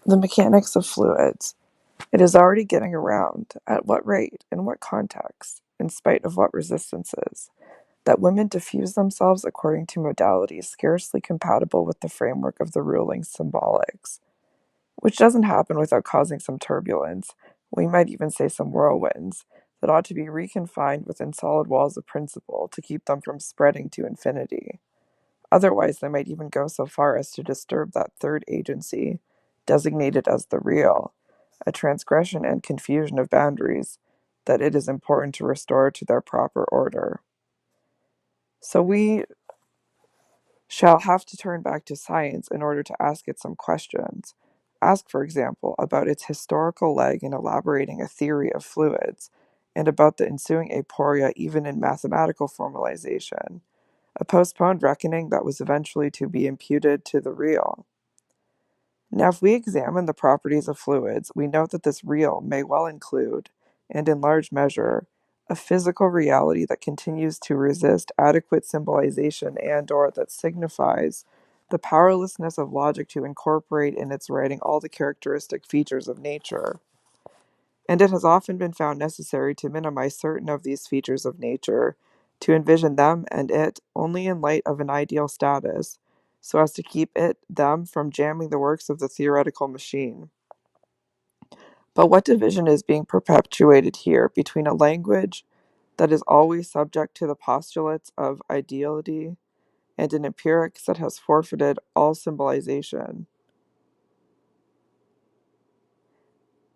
The mechanics of fluids. It is already getting around, at what rate, in what context, in spite of what resistances, that women diffuse themselves according to modalities scarcely compatible with the framework of the ruling symbolics, which doesn't happen without causing some turbulence, we might even say some whirlwinds, that ought to be reconfined within solid walls of principle to keep them from spreading to infinity. Otherwise, they might even go so far as to disturb that third agency, designated as the real, a transgression and confusion of boundaries that it is important to restore to their proper order. So we shall have to turn back to science in order to ask it some questions. Ask, for example, about its historical leg in elaborating a theory of fluids, and about the ensuing aporia even in mathematical formalization, a postponed reckoning that was eventually to be imputed to the real. Now, if we examine the properties of fluids, we note that this real may well include, and in large measure, a physical reality that continues to resist adequate symbolization and/or that signifies the powerlessness of logic to incorporate in its writing all the characteristic features of nature. And it has often been found necessary to minimize certain of these features of nature, to envision them and it only in light of an ideal status, so as to keep them from jamming the works of the theoretical machine. But what division is being perpetuated here between a language that is always subject to the postulates of ideality and an empirics that has forfeited all symbolization?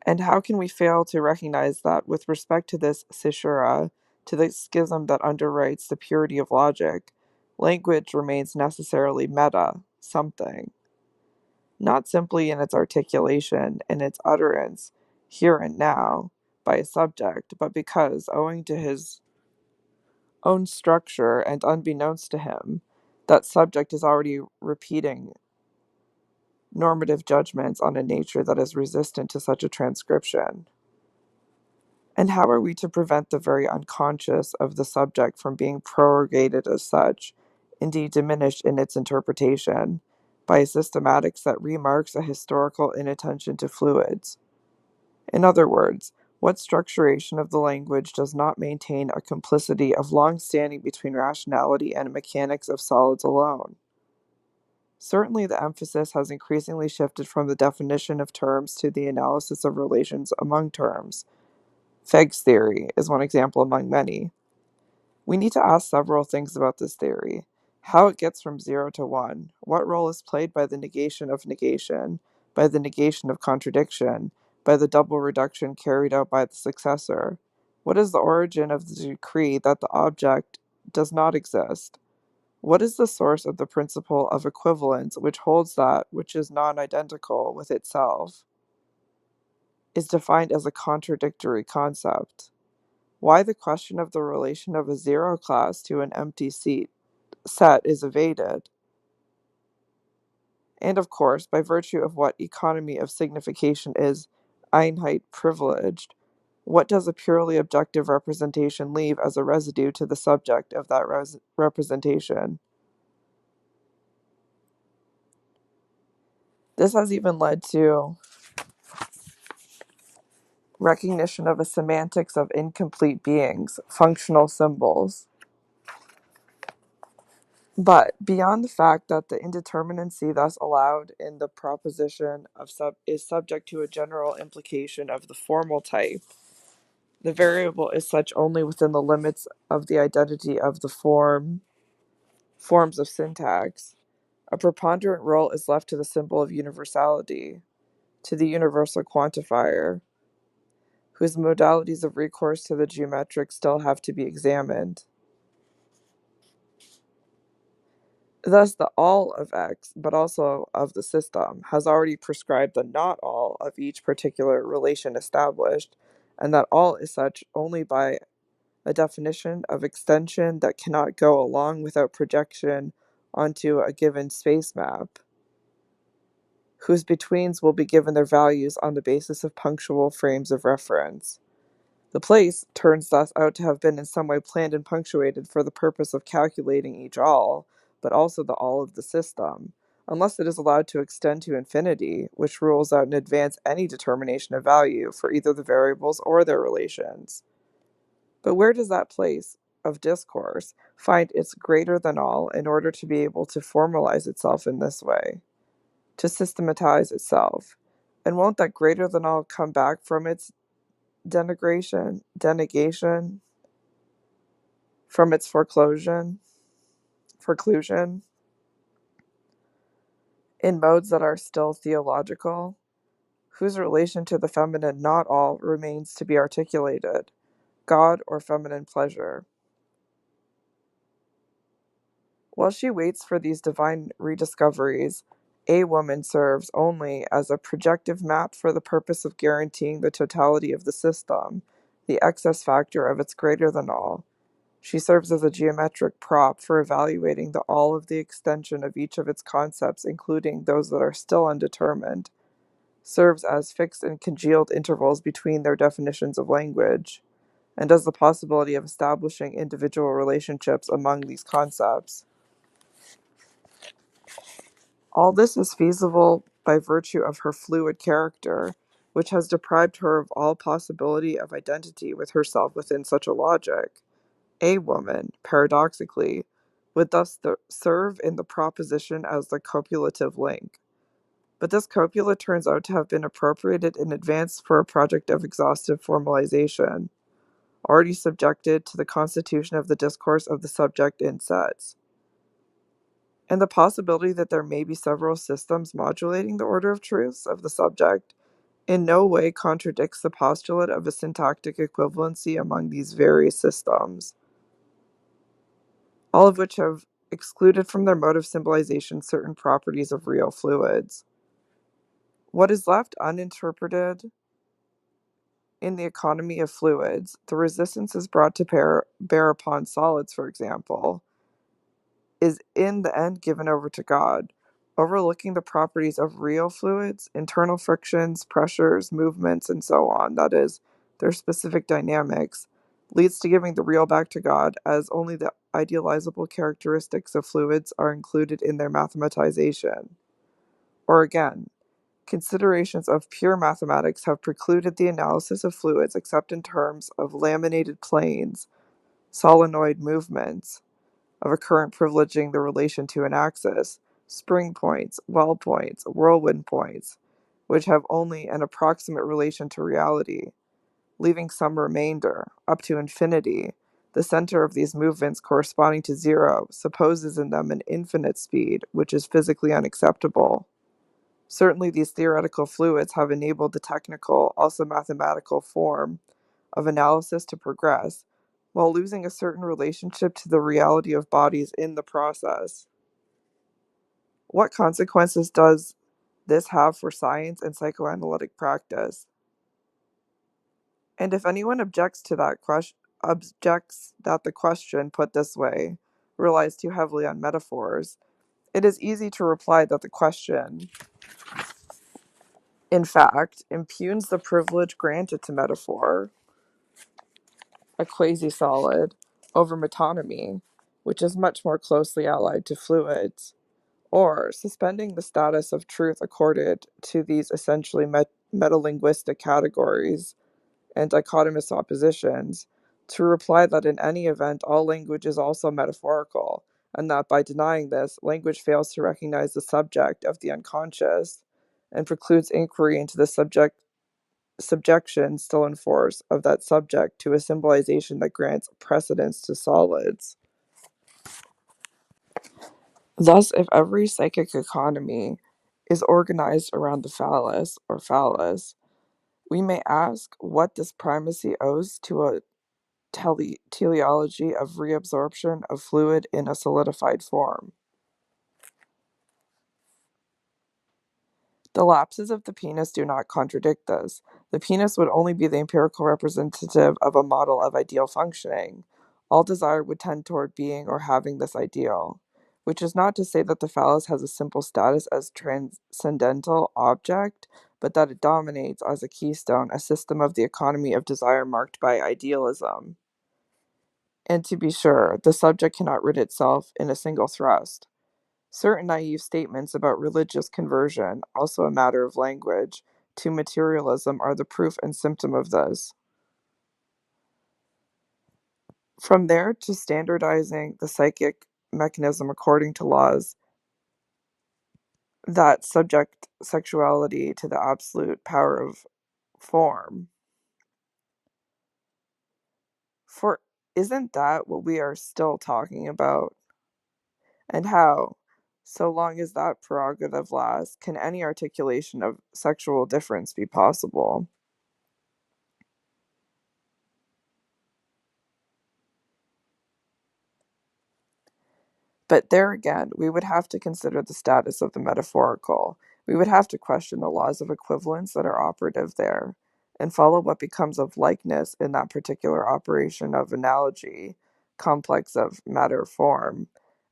And how can we fail to recognize that, with respect to this caesura, to the schism that underwrites the purity of logic, language remains necessarily meta, something, not simply in its articulation, in its utterance, here and now, by a subject, but because, owing to his own structure and unbeknownst to him, that subject is already repeating normative judgments on a nature that is resistant to such a transcription. And how are we to prevent the very unconscious of the subject from being prorogated as such, indeed diminished in its interpretation, by a systematics that remarks a historical inattention to fluids? In other words, what structuration of the language does not maintain a complicity of long standing between rationality and mechanics of solids alone? Certainly, the emphasis has increasingly shifted from the definition of terms to the analysis of relations among terms. Fegg's theory is one example among many. We need to ask several things about this theory: how it gets from 0 to 1, what role is played by the negation of negation, by the negation of contradiction, by the double reduction carried out by the successor. What is the origin of the decree that the object does not exist? What is the source of the principle of equivalence which holds that which is non identical with itself is defined as a contradictory concept? Why the question of the relation of a zero class to an empty set is evaded, and of course, by virtue of what economy of signification is Einheit privileged, what does a purely objective representation leave as a residue to the subject of that representation? This has even led to recognition of a semantics of incomplete beings, functional symbols. But beyond the fact that the indeterminacy thus allowed in the proposition of is subject to a general implication of the formal type, the variable is such only within the limits of the identity of the forms of syntax. A preponderant role is left to the symbol of universality, to the universal quantifier, whose modalities of recourse to the geometric still have to be examined. Thus, the all of X, but also of the system, has already prescribed the not all of each particular relation established, and that all is such only by a definition of extension that cannot go along without projection onto a given space map, whose betweens will be given their values on the basis of punctual frames of reference. The place turns thus out to have been in some way planned and punctuated for the purpose of calculating each all, but also the all of the system, unless it is allowed to extend to infinity, which rules out in advance any determination of value for either the variables or their relations. But where does that place of discourse find its greater than all in order to be able to formalize itself in this way, to systematize itself? And won't that greater than all come back from its denegation, from its foreclusion, in modes that are still theological, whose relation to the feminine not all remains to be articulated, God or feminine pleasure? While she waits for these divine rediscoveries, a woman serves only as a projective map for the purpose of guaranteeing the totality of the system, the excess factor of its greater than all. She serves as a geometric prop for evaluating the all of the extension of each of its concepts, including those that are still undetermined, serves as fixed and congealed intervals between their definitions of language, and as the possibility of establishing individual relationships among these concepts. All this is feasible by virtue of her fluid character, which has deprived her of all possibility of identity with herself within such a logic. A woman, paradoxically, would thus serve in the proposition as the copulative link. But this copula turns out to have been appropriated in advance for a project of exhaustive formalization, already subjected to the constitution of the discourse of the subject in sets. And the possibility that there may be several systems modulating the order of truths of the subject in no way contradicts the postulate of a syntactic equivalency among these various systems, all of which have excluded from their mode of symbolization certain properties of real fluids. What is left uninterpreted in the economy of fluids, the resistance is brought to bear upon solids, for example, is in the end given over to God, overlooking the properties of real fluids, internal frictions, pressures, movements, and so on, that is, their specific dynamics, leads to giving the real back to God, as only the idealizable characteristics of fluids are included in their mathematization. Or again, considerations of pure mathematics have precluded the analysis of fluids except in terms of laminated planes, solenoid movements, of a current privileging the relation to an axis, spring points, well points, whirlwind points, which have only an approximate relation to reality, leaving some remainder, up to infinity. The center of these movements corresponding to zero supposes in them an infinite speed, which is physically unacceptable. Certainly these theoretical fluids have enabled the technical, also mathematical form of analysis to progress, while losing a certain relationship to the reality of bodies in the process. What consequences does this have for science and psychoanalytic practice? And if anyone objects that the question put this way relies too heavily on metaphors, it is easy to reply that the question, in fact, impugns the privilege granted to metaphor, a quasi-solid, over metonymy, which is much more closely allied to fluids, or suspending the status of truth accorded to these essentially metalinguistic categories and dichotomous oppositions, to reply that in any event all language is also metaphorical, and that by denying this, language fails to recognize the subject of the unconscious, and precludes inquiry into the subjection still in force of that subject to a symbolization that grants precedence to solids. Thus, if every psychic economy is organized around the phallus or phallus, we may ask what this primacy owes to a teleology of reabsorption of fluid in a solidified form. The lapses of the penis do not contradict this. The penis would only be the empirical representative of a model of ideal functioning. All desire would tend toward being or having this ideal, which is not to say that the phallus has a simple status as transcendental object, but that it dominates as a keystone a system of the economy of desire marked by idealism. And to be sure, the subject cannot rid itself in a single thrust. Certain naive statements about religious conversion, also a matter of language, to materialism are the proof and symptom of this. From there to standardizing the psychic mechanism according to laws that subject sexuality to the absolute power of form. For isn't that what we are still talking about? And how, so long as that prerogative lasts, can any articulation of sexual difference be possible? But there again, we would have to consider the status of the metaphorical. We would have to question the laws of equivalence that are operative there, and follow what becomes of likeness in that particular operation of analogy, complex of matter form,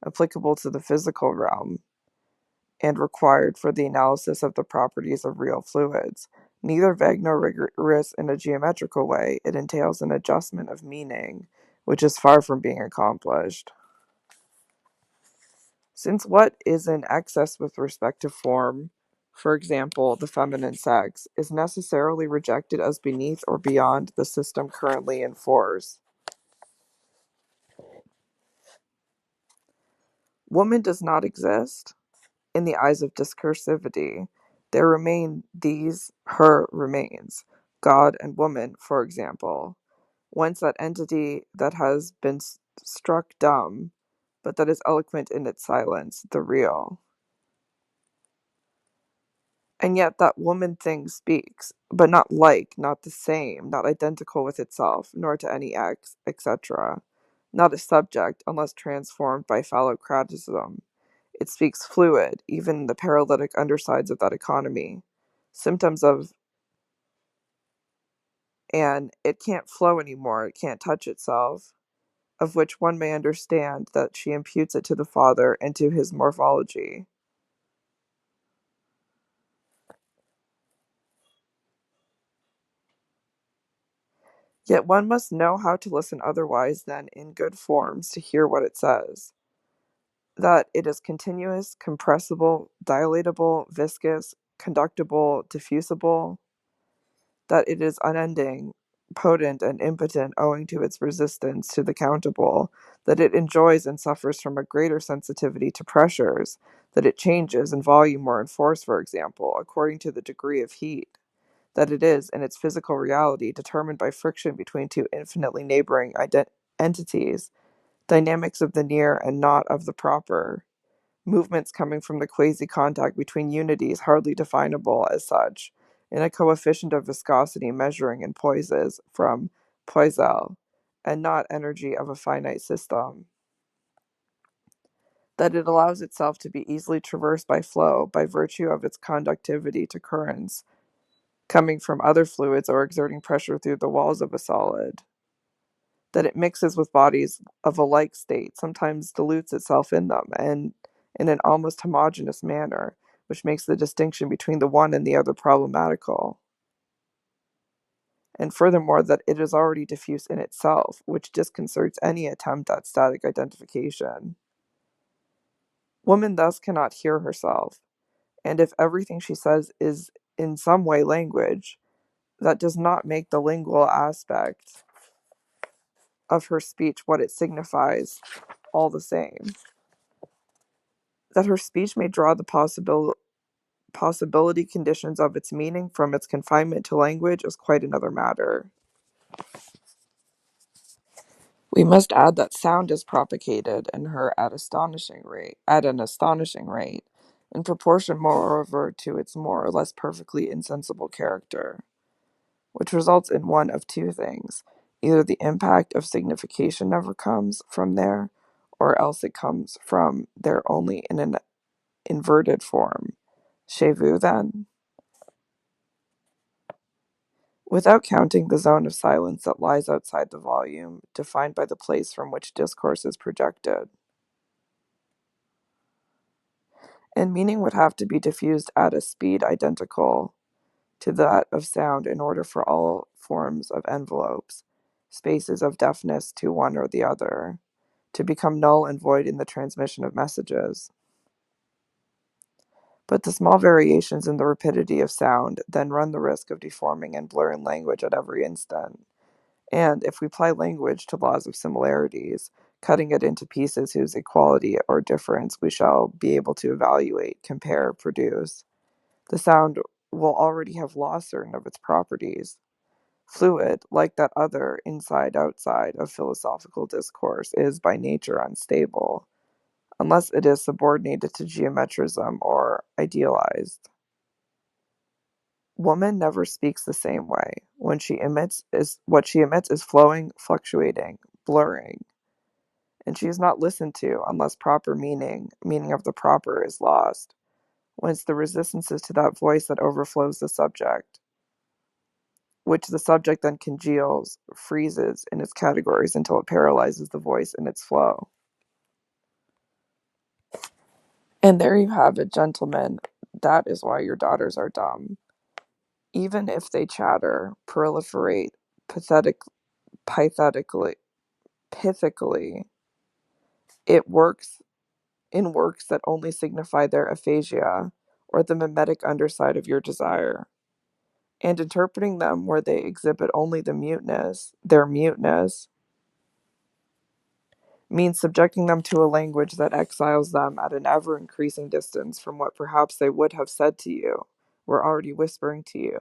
applicable to the physical realm, and required for the analysis of the properties of real fluids. Neither vague nor rigorous in a geometrical way, it entails an adjustment of meaning, which is far from being accomplished. Since what is in excess with respect to form, for example, the feminine sex, is necessarily rejected as beneath or beyond the system currently in force, woman does not exist in the eyes of discursivity. There remain these her remains, God and woman, for example, once that entity that has been struck dumb, but that is eloquent in its silence, the real. And yet that woman thing speaks, but not like, not the same, not identical with itself, nor to any X, etc. Not a subject, unless transformed by phallocratism. It speaks fluid, even in the paralytic undersides of that economy. Symptoms of and it can't flow anymore, it can't touch itself, of which one may understand that she imputes it to the Father and to his morphology. Yet one must know how to listen otherwise than in good forms to hear what it says. That it is continuous, compressible, dilatable, viscous, conductible, diffusible, that it is unending, potent, and impotent owing to its resistance to the countable, that it enjoys and suffers from a greater sensitivity to pressures, that it changes in volume or in force, for example, according to the degree of heat, that it is, in its physical reality, determined by friction between two infinitely neighboring entities, dynamics of the near and not of the proper, movements coming from the quasi-contact between unities hardly definable as such, in a coefficient of viscosity measuring in poises from Poiseuille, and not energy of a finite system, that it allows itself to be easily traversed by flow by virtue of its conductivity to currents coming from other fluids or exerting pressure through the walls of a solid, that it mixes with bodies of a like state, sometimes dilutes itself in them, and in an almost homogeneous manner, which makes the distinction between the one and the other problematical. And furthermore, that it is already diffuse in itself, which disconcerts any attempt at static identification. Woman thus cannot hear herself, and if everything she says is in some way language, that does not make the lingual aspect of her speech what it signifies all the same. That her speech may draw the possibility conditions of its meaning from its confinement to language is quite another matter. We must add that sound is propagated in her at an astonishing rate, in proportion moreover to its more or less perfectly insensible character, which results in one of two things. Either the impact of signification never comes from there, or else it comes from there only in an inverted form. Chez vous, then? Without counting the zone of silence that lies outside the volume, defined by the place from which discourse is projected. And meaning would have to be diffused at a speed identical to that of sound in order for all forms of envelopes, spaces of deafness to one or the other, to become null and void in the transmission of messages. But the small variations in the rapidity of sound then run the risk of deforming and blurring language at every instant. And if we apply language to laws of similarities, cutting it into pieces whose equality or difference we shall be able to evaluate, compare, produce, the sound will already have lost certain of its properties. Fluid, like that other inside outside of philosophical discourse, is by nature unstable, unless it is subordinated to geometrism or idealized. Woman never speaks the same way. What she emits is flowing, fluctuating, blurring, and she is not listened to unless proper meaning of the proper is lost, whence the resistances to that voice that overflows the subject, which the subject then congeals, freezes in its categories until it paralyzes the voice in its flow. And there you have it, gentlemen. That is why your daughters are dumb. Even if they chatter, proliferate, pathetic, pythetically, pithically, it works in works that only signify their aphasia, or the mimetic underside of your desire, and interpreting them where they exhibit only their muteness, means subjecting them to a language that exiles them at an ever increasing distance from what perhaps they would have said to you, were already whispering to you.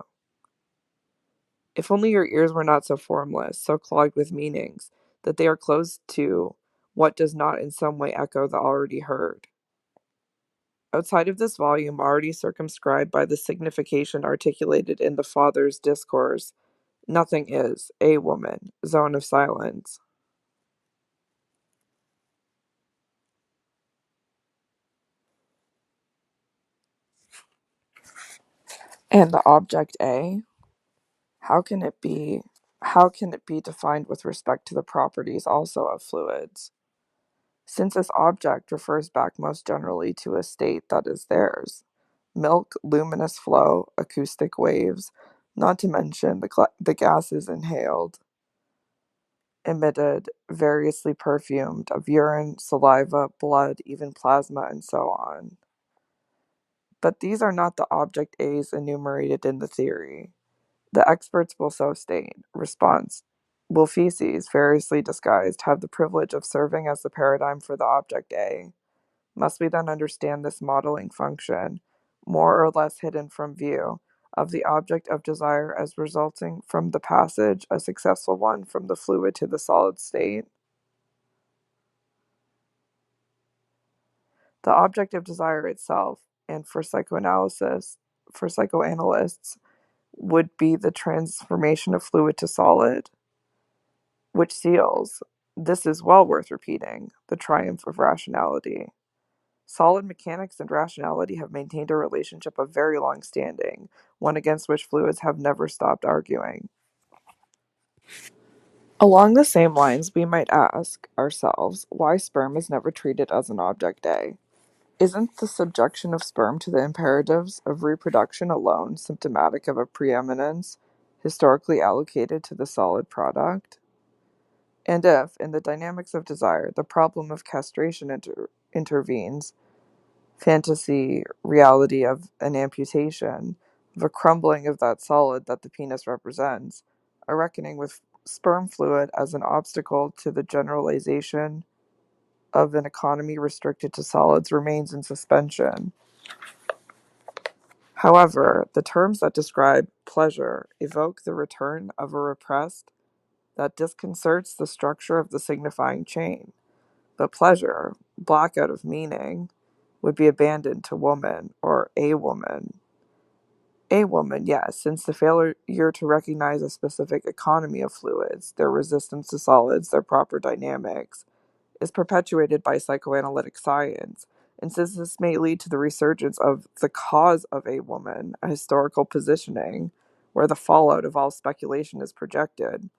If only your ears were not so formless, so clogged with meanings, that they are closed to what does not in some way echo the already heard. Outside of this volume, already circumscribed by the signification articulated in the Father's discourse, nothing is, a woman, zone of silence. And the object A, how can it be how can it be defined with respect to the properties also of fluids? Since this object refers back most generally to a state that is theirs. Milk, luminous flow, acoustic waves, not to mention the gases inhaled, emitted, variously perfumed, of urine, saliva, blood, even plasma, and so on. But these are not the object A's enumerated in the theory. The experts will so state. Response. Will feces, variously disguised, have the privilege of serving as the paradigm for the object A? Must we then understand this modeling function, more or less hidden from view, of the object of desire as resulting from the passage, a successful one, from the fluid to the solid state? The object of desire itself, and for psychoanalysts, would be the transformation of fluid to solid, which seals, this is well worth repeating, the triumph of rationality. Solid mechanics and rationality have maintained a relationship of very long standing, one against which fluids have never stopped arguing. Along the same lines, we might ask ourselves why sperm is never treated as an object A. Isn't the subjection of sperm to the imperatives of reproduction alone symptomatic of a preeminence historically allocated to the solid product? And if, in the dynamics of desire, the problem of castration intervenes, fantasy, reality of an amputation, of a crumbling of that solid that the penis represents, a reckoning with sperm fluid as an obstacle to the generalization of an economy restricted to solids remains in suspension. However, the terms that describe pleasure evoke the return of a repressed that disconcerts the structure of the signifying chain. But pleasure, blackout of meaning, would be abandoned to woman or a woman. A woman, yes, since the failure to recognize a specific economy of fluids, their resistance to solids, their proper dynamics, is perpetuated by psychoanalytic science, and since this may lead to the resurgence of the cause of a woman, a historical positioning, where the fallout of all speculation is projected,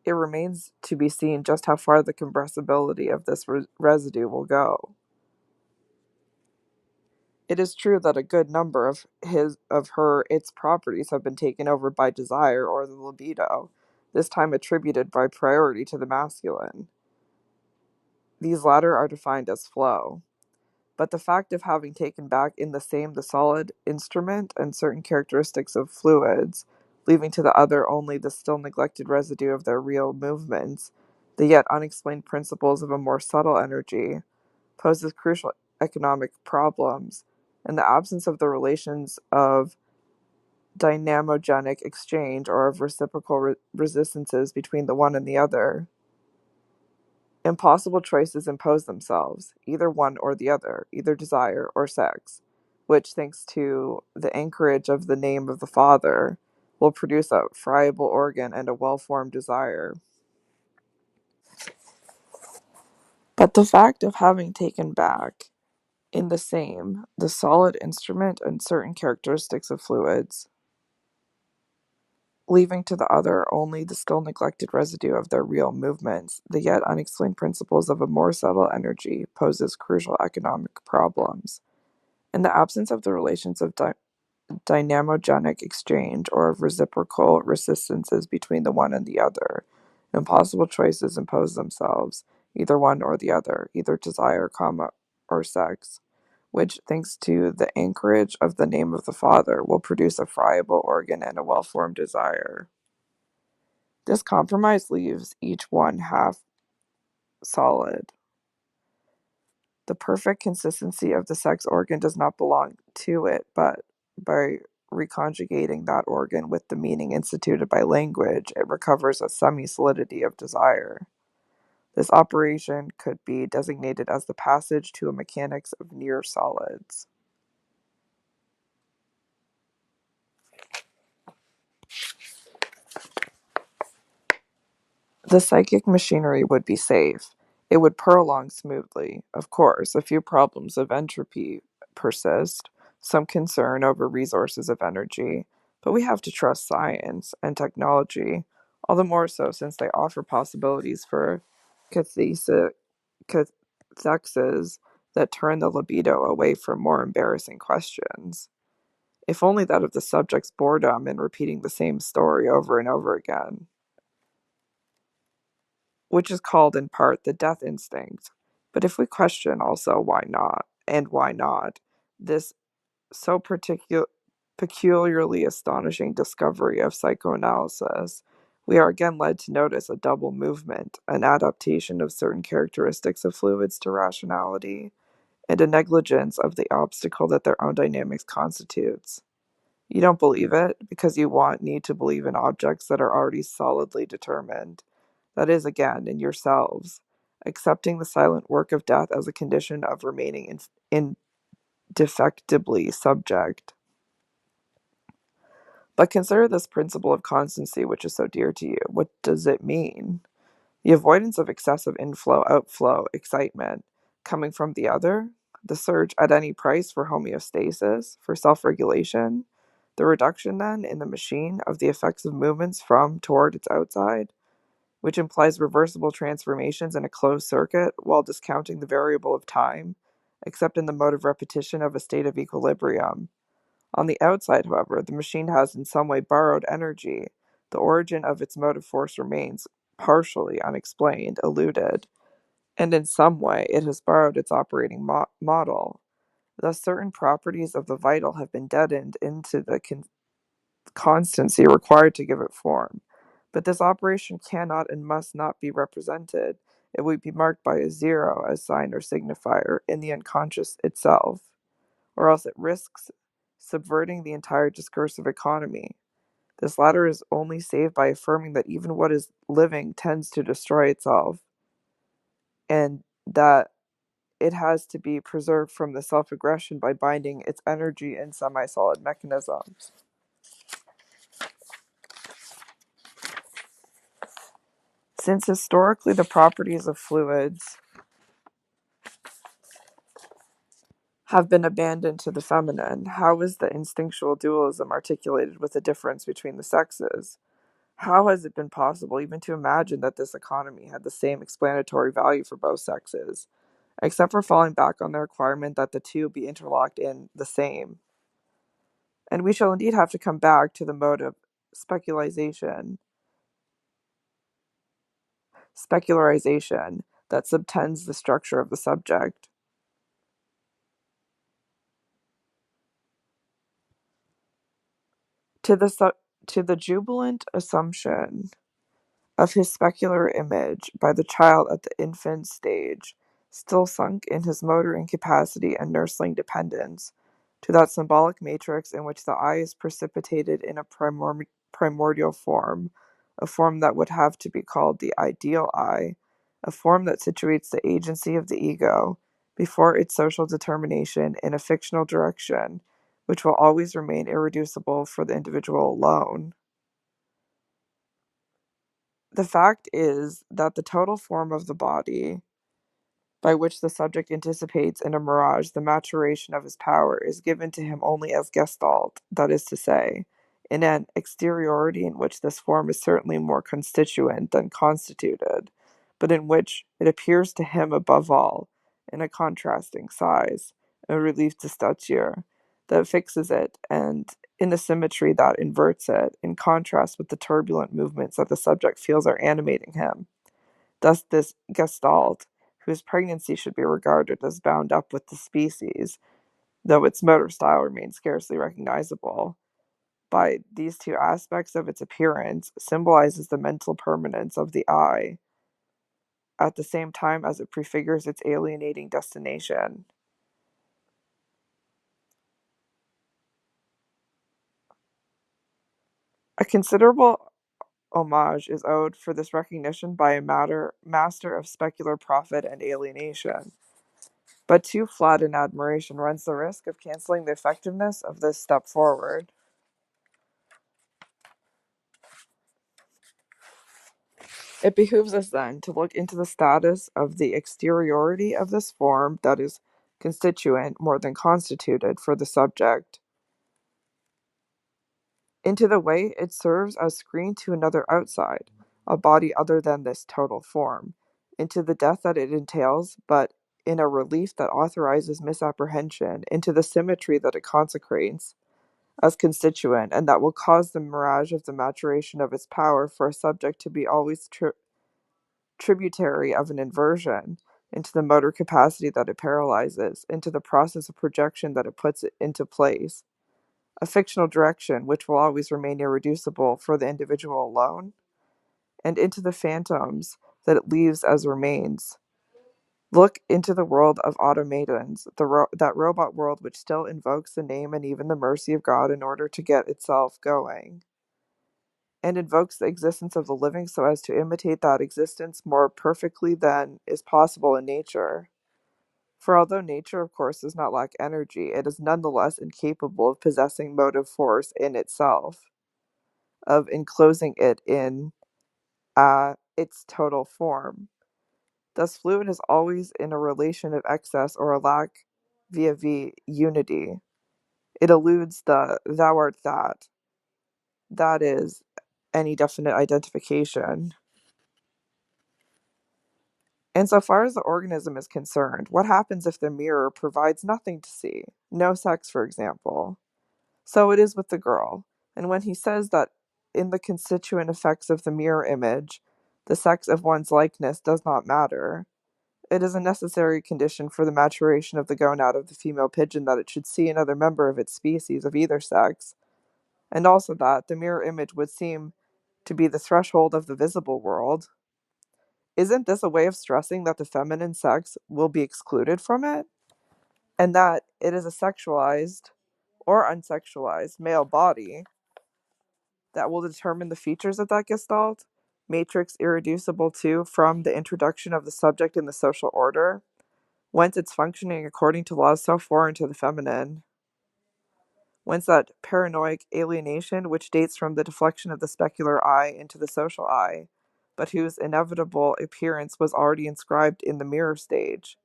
it remains to be seen just how far the compressibility of this residue will go. It is true that a good number its properties have been taken over by desire or the libido, this time attributed by priority to the masculine. These latter are defined as flow. But the fact of having taken back in the same the solid instrument and certain characteristics of fluids, leaving to the other only the still neglected residue of their real movements, the yet unexplained principles of a more subtle energy, poses crucial economic problems, and the absence of the relations of dynamogenic exchange or of reciprocal resistances between the one and the other. Impossible choices impose themselves, either one or the other, either desire or sex, which, thanks to the anchorage of the name of the Father, will produce a friable organ and a well-formed desire. But the fact of having taken back in the same the solid instrument and certain characteristics of fluids, leaving to the other only the still neglected residue of their real movements, the yet unexplained principles of a more subtle energy poses crucial economic problems. In the absence of the relations of dynamogenic exchange or of reciprocal resistances between the one and the other, impossible choices impose themselves, either one or the other, either desire, or sex, which, thanks to the anchorage of the name of the Father, will produce a friable organ and a well-formed desire. This compromise leaves each one half solid. The perfect consistency of the sex organ does not belong to it, but by reconjugating that organ with the meaning instituted by language, it recovers a semi-solidity of desire. This operation could be designated as the passage to a mechanics of near solids. The psychic machinery would be safe. It would purr along smoothly. Of course, a few problems of entropy persist, some concern over resources of energy, but we have to trust science and technology, all the more so since they offer possibilities for cathexes that turn the libido away from more embarrassing questions. If only that of the subject's boredom in repeating the same story over and over again, which is called in part the death instinct. But if we question also why not, this so peculiarly astonishing discovery of psychoanalysis, we are again led to notice a double movement, an adaptation of certain characteristics of fluids to rationality, and a negligence of the obstacle that their own dynamics constitutes. You don't believe it because you need to believe in objects that are already solidly determined. That is, again, in yourselves, accepting the silent work of death as a condition of remaining indefectibly subject. But consider this principle of constancy which is so dear to you. What does it mean? The avoidance of excessive inflow, outflow, excitement, coming from the other, the search at any price for homeostasis, for self-regulation, the reduction then in the machine of the effects of movements from toward its outside, which implies reversible transformations in a closed circuit while discounting the variable of time, except in the mode of repetition of a state of equilibrium. On the outside, however, the machine has in some way borrowed energy. The origin of its motive force remains partially unexplained, eluded, and in some way it has borrowed its operating model. Thus, certain properties of the vital have been deadened into the constancy required to give it form. But this operation cannot and must not be represented. It would be marked by a zero as sign or signifier in the unconscious itself, or else it risks subverting the entire discursive economy. This latter is only saved by affirming that even what is living tends to destroy itself, and that it has to be preserved from the self-aggression by binding its energy in semi-solid mechanisms. Since historically the properties of fluids have been abandoned to the feminine, how is the instinctual dualism articulated with the difference between the sexes? How has it been possible even to imagine that this economy had the same explanatory value for both sexes, except for falling back on the requirement that the two be interlocked in the same? And we shall indeed have to come back to the mode of specularization that subtends the structure of the subject. To the jubilant assumption of his specular image by the child at the infant stage, still sunk in his motor incapacity and nursling dependence, to that symbolic matrix in which the I is precipitated in a primordial form, a form that would have to be called the ideal I, a form that situates the agency of the ego before its social determination in a fictional direction, which will always remain irreducible for the individual alone. The fact is that the total form of the body, by which the subject anticipates in a mirage the maturation of his power, is given to him only as gestalt, that is to say, in an exteriority in which this form is certainly more constituent than constituted, but in which it appears to him above all, in a contrasting size, a relief de stature, that fixes it, and in a symmetry that inverts it, in contrast with the turbulent movements that the subject feels are animating him. Thus this Gestalt, whose pregnancy should be regarded as bound up with the species, though its motor style remains scarcely recognizable, by these two aspects of its appearance, symbolizes the mental permanence of the I, at the same time as it prefigures its alienating destination. A considerable homage is owed for this recognition by a master of specular profit and alienation. But too flat an admiration runs the risk of cancelling the effectiveness of this step forward. It behooves us then to look into the status of the exteriority of this form that is constituent more than constituted for the subject, into the way it serves as screen to another outside, a body other than this total form, into the death that it entails, but in a relief that authorizes misapprehension, into the symmetry that it consecrates as constituent, and that will cause the mirage of the maturation of its power for a subject to be always tributary of an inversion, into the motor capacity that it paralyzes, into the process of projection that it puts it into place, a fictional direction which will always remain irreducible for the individual alone, and into the phantoms that it leaves as remains. Look into the world of automatons, that robot world which still invokes the name and even the mercy of God in order to get itself going, and invokes the existence of the living so as to imitate that existence more perfectly than is possible in nature. For although nature, of course, does not lack energy, it is nonetheless incapable of possessing motive force in itself, of enclosing it in its total form. Thus, fluid is always in a relation of excess or a lack vis-a-vis unity. It eludes the thou art that is, any definite identification. And so far as the organism is concerned, what happens if the mirror provides nothing to see? No sex, for example. So it is with the girl. And when he says that in the constituent effects of the mirror image, the sex of one's likeness does not matter, it is a necessary condition for the maturation of the gonad of the female pigeon that it should see another member of its species of either sex, and also that the mirror image would seem to be the threshold of the visible world. Isn't this a way of stressing that the feminine sex will be excluded from it? And that it is a sexualized or unsexualized male body that will determine the features of that gestalt, matrix irreducible too from the introduction of the subject in the social order, whence its functioning according to laws so foreign to the feminine, whence that paranoid alienation which dates from the deflection of the specular I into the social I, but whose inevitable appearance was already inscribed in the mirror stage,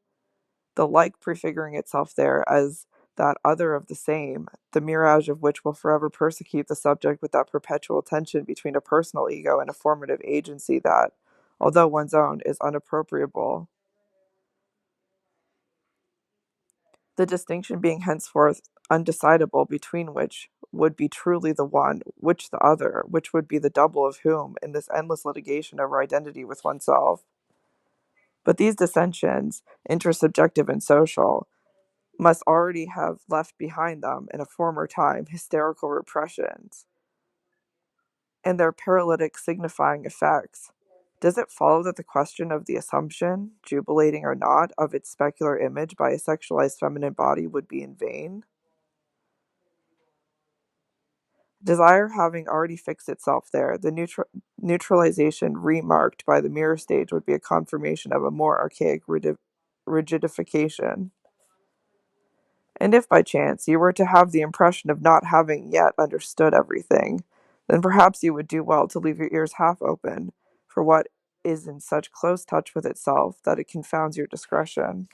the like prefiguring itself there as that other of the same, the mirage of which will forever persecute the subject with that perpetual tension between a personal ego and a formative agency that, although one's own, is unappropriable. The distinction being henceforth undecidable between which would be truly the one, which the other, which would be the double of whom, in this endless litigation over identity with oneself. But these dissensions, intersubjective and social, must already have left behind them, in a former time, hysterical repressions. and their paralytic signifying effects, does it follow that the question of the assumption, jubilating or not, of its specular image by a sexualized feminine body would be in vain? Desire having already fixed itself there, the neutralization remarked by the mirror stage would be a confirmation of a more archaic rigidification. And if by chance you were to have the impression of not having yet understood everything, then perhaps you would do well to leave your ears half open for what is in such close touch with itself that it confounds your discretion.